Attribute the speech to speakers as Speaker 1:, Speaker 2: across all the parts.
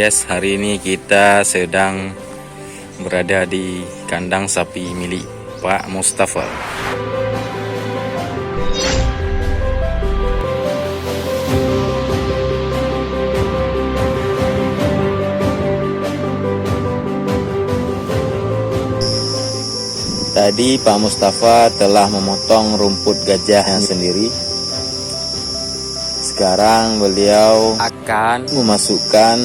Speaker 1: guys, hari ini kita sedang berada di kandang sapi milik Pak Mustafa. Tadi Pak Mustafa telah memotong rumput gajahnya sendiri. Sekarang beliau akan memasukkan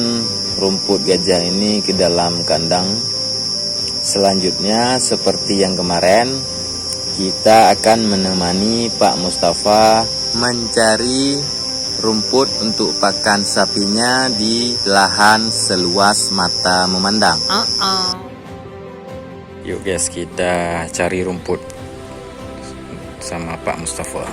Speaker 1: rumput gajah ini ke dalam kandang. Selanjutnya seperti yang kemarin, kita akan menemani Pak Mustafa mencari rumput untuk pakan sapinya di lahan seluas mata memandang. Yuk guys, kita cari rumput sama Pak Mustafa.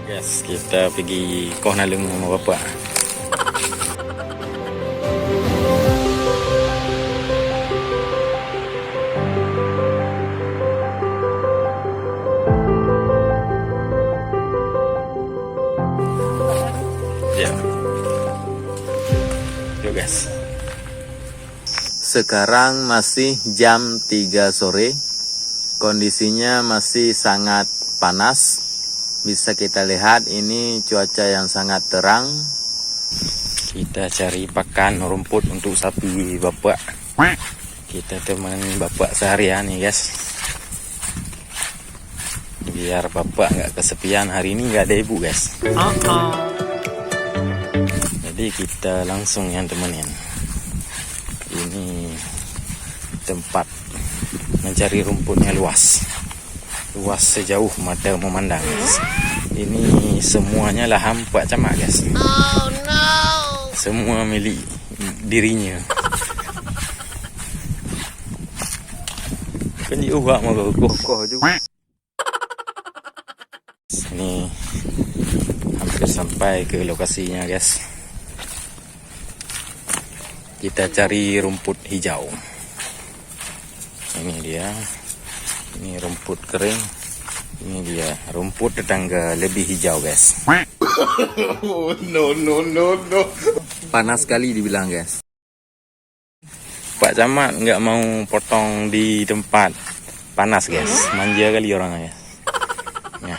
Speaker 1: Guys, kita pergi Koh Nalung sama bapak. Ya. Yuk guys. Sekarang masih jam 3 sore. Kondisinya masih sangat panas. Bisa kita lihat ini cuaca yang sangat terang. Kita cari pakan rumput untuk sapi bapak. Kita temenin bapak seharian nih guys. Biar bapak nggak kesepian, hari ini nggak ada ibu guys. Jadi kita langsung yang temenin. Ini tempat mencari rumputnya luas sejauh mata memandang guys. Ini semuanya lahan Pak Camat guys. Oh no. Semua milik dirinya. Kan diubah mau kokoh juga. Ini hampir sampai ke lokasinya guys. Kita cari rumput hijau. Ini dia. Ini rumput kering. Ini dia rumput tetangga lebih hijau guys. No. Panas sekali dibilang guys. Pak Camat nggak mau potong di tempat panas guys. Manja kali orangnya. Ya.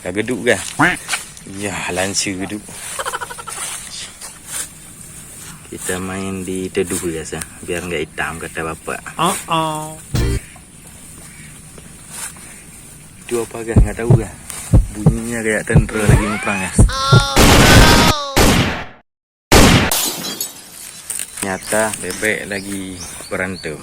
Speaker 1: Gak geduk guys. Ya lanci geduk. Kita main di teduh guys ya. Biar nggak hitam kata bapak. Itu apa guys, nggak tahu guys. Bunyinya kayak tentara lagi ngeperang guys. Ternyata bebek lagi berantem.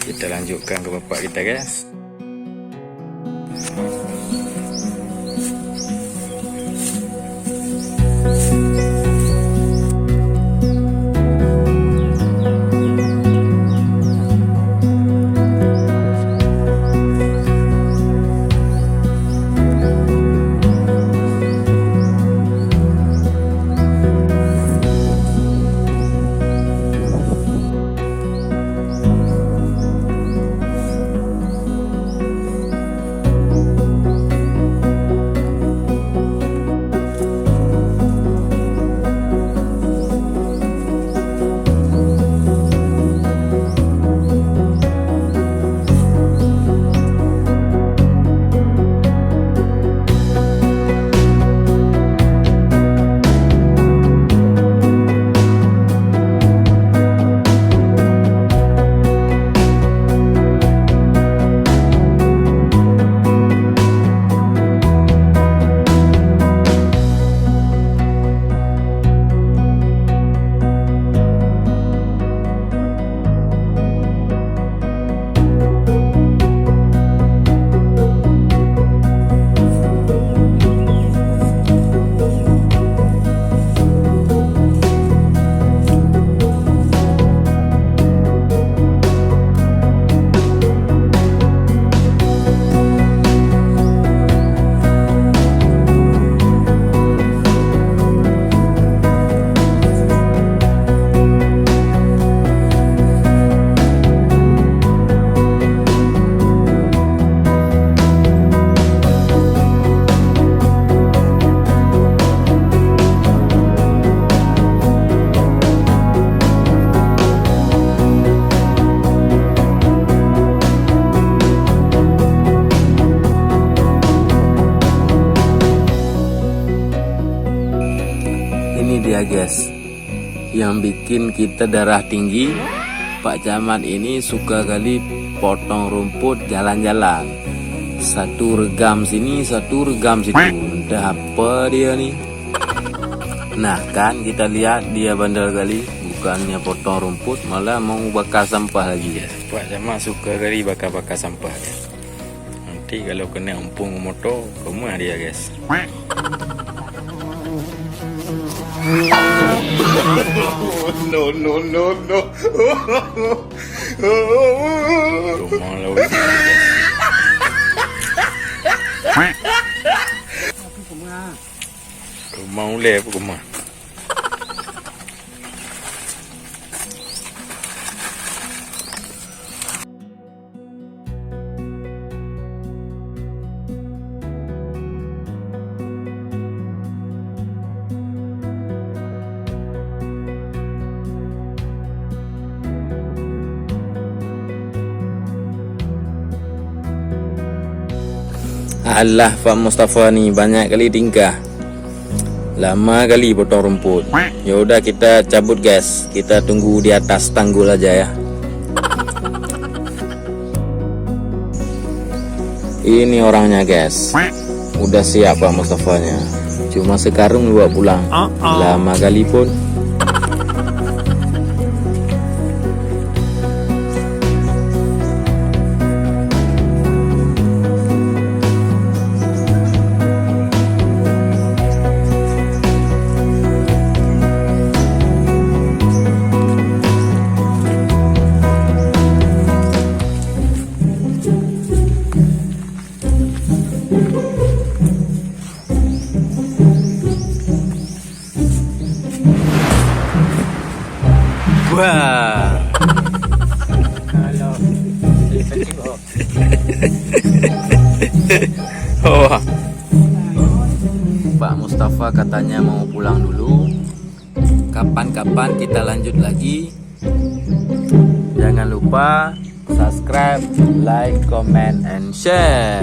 Speaker 1: Kita lanjutkan ke bapak kita guys. Ini dia guys, yang bikin kita darah tinggi. Pak Camat ini suka kali potong rumput jalan-jalan. Satu regam sini, satu regam situ. Entah apa dia nih. Nah kan kita lihat dia bandel kali. Bukannya potong rumput, malah mau bakar sampah lagi ya. Pak Camat suka kali bakar-bakar sampah ya. Nanti kalau kena umpung motor, kemana dia guys?
Speaker 2: No.
Speaker 1: Rumah laut rumah ule apa rumah? Alah Pak Mustafa nih banyak kali tingkah. Lama kali potong rumput. Ya udah kita cabut guys. Kita tunggu di atas tanggul aja ya. Ini orangnya guys. Udah siap Pak Mustafanya. Cuma sekarung bawa pulang. Lama kali pun. Wah. Oh. Pak Mustafa katanya mau pulang dulu. Kapan-kapan kita lanjut lagi. Jangan lupa subscribe, like, comment, and share.